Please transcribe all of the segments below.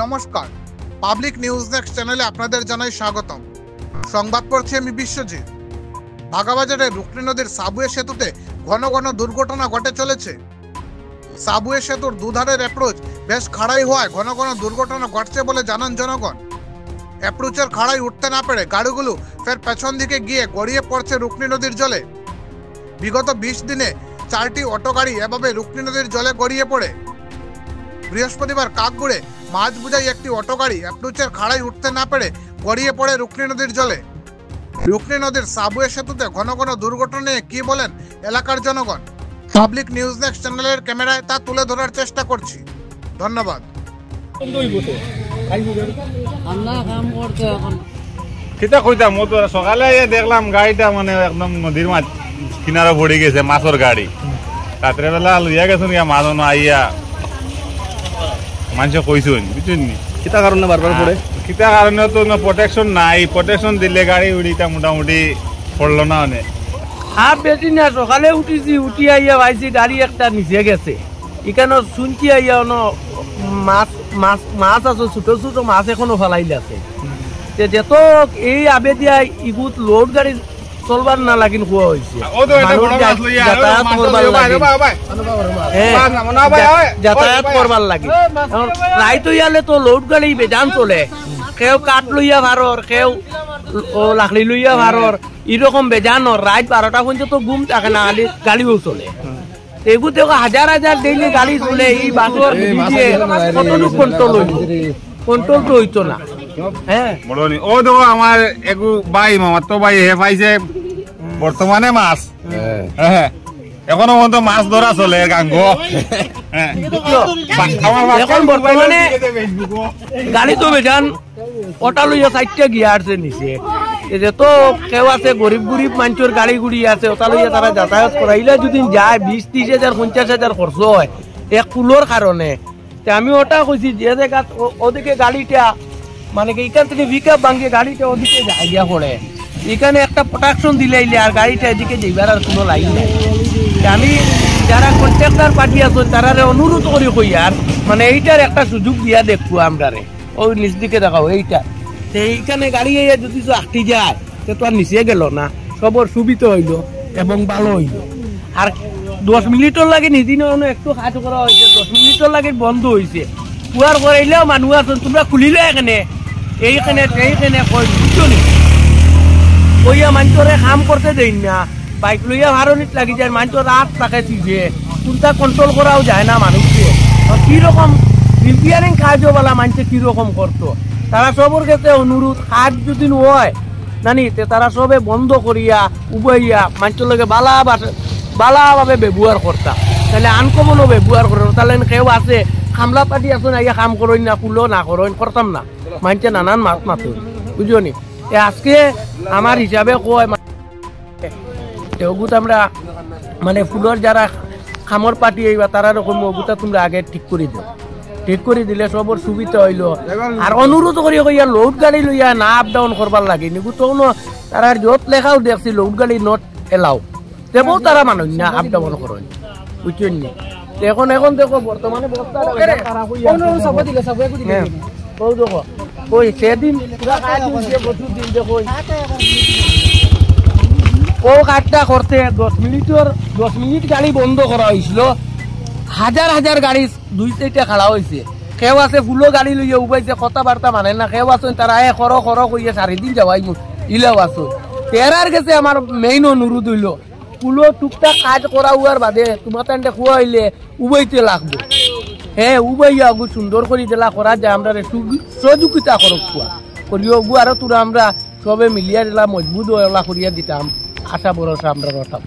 নমস্কার, public news next চ্যানেলে আপনাদের জানাই স্বাগতম। সংবাদ পড়ছি আমি বিশ্বজিৎ। বাগাবাজারের রুকনি নদীর সাবওয়ে সেতুতে ঘন ঘন দুর্ঘটনা ঘটে চলেছে। সাবওয়ে সেতুর দুধারের অ্যাপ্রোচ বেশ খাড়াই হওয়ায় ঘন ঘন দুর্ঘটনা ঘটছে বলে জানান জনগণ। অ্যাপ্রোচের খাড়াই উঠতে না পেরে গাড়িগুলো ফের পেছন দিকে গিয়ে গড়িয়ে পড়ছে রুকনি নদীর জলে। বিগত 20 দিনে 4টি অটো গাড়ি এভাবে রুকনি নদীর জলে গড়িয়ে পড়ে। বৃহস্পতিবার কাকগুড়ে মাছ বোঝাই একটি অটো গাড়ি অ্যাপ্রোচের খাড়াই উঠতে না পেরে গড়িয়ে পড়ে রুকনি নদীর জলে। রুকনি নদীর সাবওয়ে সেতুতে ঘন ঘন দুর্ঘটনা নিয়ে কি বলেন এলাকার জনগণ, পাবলিক নিউজ নেক্সট চ্যানেলের ক্যামেরায় তা তুলে ধরার চেষ্টা করছি। ধন্যবাদ। কিতা কইতাম মো তো সকালে দেখলাম গাড়িটা মানে একদম নদীর মাছ কিনারে পড়ে গেছে, মাছের গাড়ি। রাত্রে বেলা লইয়া গেছেন মাছ আইয়া মানুষ কইছেন বুঝছেন নি কিতা কারণে বারবার পড়ে। কিতা কারণে তো প্রোটেকশন নাই, প্রোটেকশন দিলে গাড়ি উড়িটা মোটামুটি পড়লো না। অনেক আর বেশি না, সকালে উঠেছি, উঠি আইয়া ভাইছি গাড়ি একটা নিচে গেছে। এখানে শুনছি আইয়া মাছ মাছ মাছ আছে, ছোট ছোট মাছ এখনো ফেলাইলে আছে। যেত এই আবে দিয়া ইগুত লোড গাড়ি চলবার না লাগিন খোয়া হয়েছে, যাতায়াত করবার লাগে। রাইত হইয়ালে তো লোড গাড়ি বেজান চলে, কেউ কাঠ লইয়া ভারর, কেউ লাকড়ি লইয়া ভারর, এরকম বেজানোর। রাত 12টা পর্যন্ত ঘুম থাকে না, গাড়িও চলে। এগুলো হাজার হাজার ডেইলি গাড়ি চলে। এই বাসর কতটুকু কন্ট্রোল তো হইতো না। হ্যাঁ ও দেখো আমার একু ভাই মামার তো ভাই হে পাইছে বর্তমানে মাছ। হ্যাঁ এখনো পর্যন্ত মাছ ধরা চলে গাঙ্গ। এখন বর্তমানে গাড়ি তো বেজান ওটা লইয়া 4টা গিয়া আসছে নিচে। তো কেউ আছে গরিব গরিব মানুষের গাড়ি গুড়ি আছে, ওটা লইয়া তারা যাতায়াত করাইলে যদি যায় 20-30 হাজার 50 হাজার খরচ হয় এক কুলোর কারণে। আমি ওটা কইছি যে জায়গা ওদিকে গাড়িটা মানে এইখান থেকে পিকআপ ভাঙিয়ে গাড়িটা ওদিকে জায়গা পড়ে, এখানে একটা প্রোটেকশন দিলে আর গাড়িটা এদিকে যাইবার আর কোনো লাইন নাই। আমি যারা কন্ট্রাক্টর পার্টি আছেন তারা অনুরোধ করি কই আর মানে এইটার একটা সুযোগ দিয়া দেখবো আমরা ওই নিচ দিকে দেখাও এইটা। এইখানে গাড়ি যদি আটটি যায় তো আর নিচে গেল না, সবর সুবিধা হইল এবং ভালো হইল। আর 10 মিনিটর লাগে নিদিন একটু কাজ করা হয়েছে, 10 মিনিটর লাগে বন্ধ হয়েছে। কুয়ার করাইলেও মানুষ আছেন, তোমরা খুলিলে এখানে এইখানে কই বুঝছো নি কইয়া মানুষরে কাম করতে দেই না, বাইক লইয়া ভাড়নিত লাগি যায়, মানুষ রাত থাকে চিজে, কোনটা কন্ট্রোল করাও যায় না মানুষকে। কিরকম রিপেয়ারিং কাজও বলা মানুষে কিরকম করতো, তারা সবর কাছে অনুরোধ কাজ যদি হয় নানি তারা সবে বন্ধ করিয়া উবাইয়া মানুষের লগে বালাভাবে ব্যবহার করতাম, তাহলে আনকমনও ব্যবহার করো। তাহলে কেউ আছে খামলা পাটি আসুন আইয়া কাম করেন না, কুলো না করেন করতাম না, মানুষে নানান মাছ মাতুন বুঝো নি। আজকে আমার হিসাবে কয় ওগুত আমরা মানে ফুলের যারা খামর পাটি আইবা তারা রকম ওগুতা তোমরা আগে ঠিক করে দাও, ঠিক করে দিলে সবর সুবিধা হইল। আর অনুরোধ করি কইয়া লোড গাড়ি লইয়া না আপ ডাউন করবার লাগে নিগু তো তারা যত লেখাও দেখছি লোড গাড়ি নট এলাও, তেবও তারা মানুষ না আপ ডাউন করেন বুঝছেন নি। এখন দেখো বর্তমানে সেদিন ও কাজটা করতে 10 মিনিট গাড়ি বন্ধ করা হয়েছিল, হাজার হাজার গাড়ি 2 সাইডে খাড়া হয়েছে। কেউ আছে ফুলো গাড়ি লইয়া উবাইছে, কথাবার্তা মানে না। কেউ আছেন তারা খর কইয়া 4 দিন যাওয়াই ইলেও আছো। তেরার গেছে আমার মেইন অনুরোধ হইল ফুলো টুকটাক কাজ করা উয়ার বাদে তোমার তান্ডে খুয়া হইলে উবাইতে লাগবো। হ্যাঁ উবাইয়া গু সুন্দর করে দিলা করা যায়, আমরা সহযোগিতা করো খুয়া করিও গু আরো তোরা আমরা সবে মিলিয়া দিলা মজবুত ওলা করিয়া দিতাম, আশা ভরসা আমরা রতাম।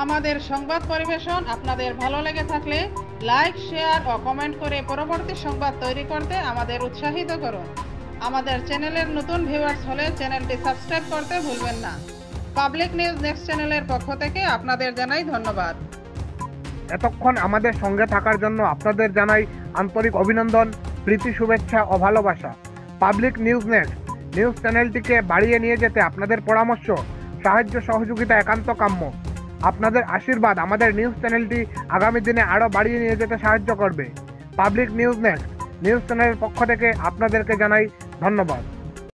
আমাদের সংবাদ পরিবেশন আপনাদের ভালো লেগে থাকলে লাইক, শেয়ার ও কমেন্ট করে পরবর্তী সংবাদ তৈরি করতে আমাদের উৎসাহিত করুন। আমাদের চ্যানেলের নতুন ভিউয়ার্স হলে চ্যানেলটি সাবস্ক্রাইব করতে ভুলবেন না। পাবলিক নিউজ নেক্সট চ্যানেলের পক্ষ থেকে আপনাদের জানাই ধন্যবাদ। এতক্ষণ আমাদের সঙ্গে থাকার জন্য আপনাদের জানাই আন্তরিক অভিনন্দন, প্রীতি, শুভেচ্ছা ও ভালোবাসা। পাবলিক নিউজ নেক্সট নিউজ চ্যানেলটিকে বাড়িয়ে নিয়ে যেতে আপনাদের পরামর্শ, সাহায্য, সহযোগিতা একান্ত কাম্য। আপনাদের আশীর্বাদ আমাদের নিউজ চ্যানেলটি আগামী দিনে আরও বাড়িয়ে নিয়ে যেতে সাহায্য করবে। পাবলিক নিউজ নেক্সট নিউজ চ্যানেলের পক্ষ থেকে আপনাদেরকে জানাই ধন্যবাদ।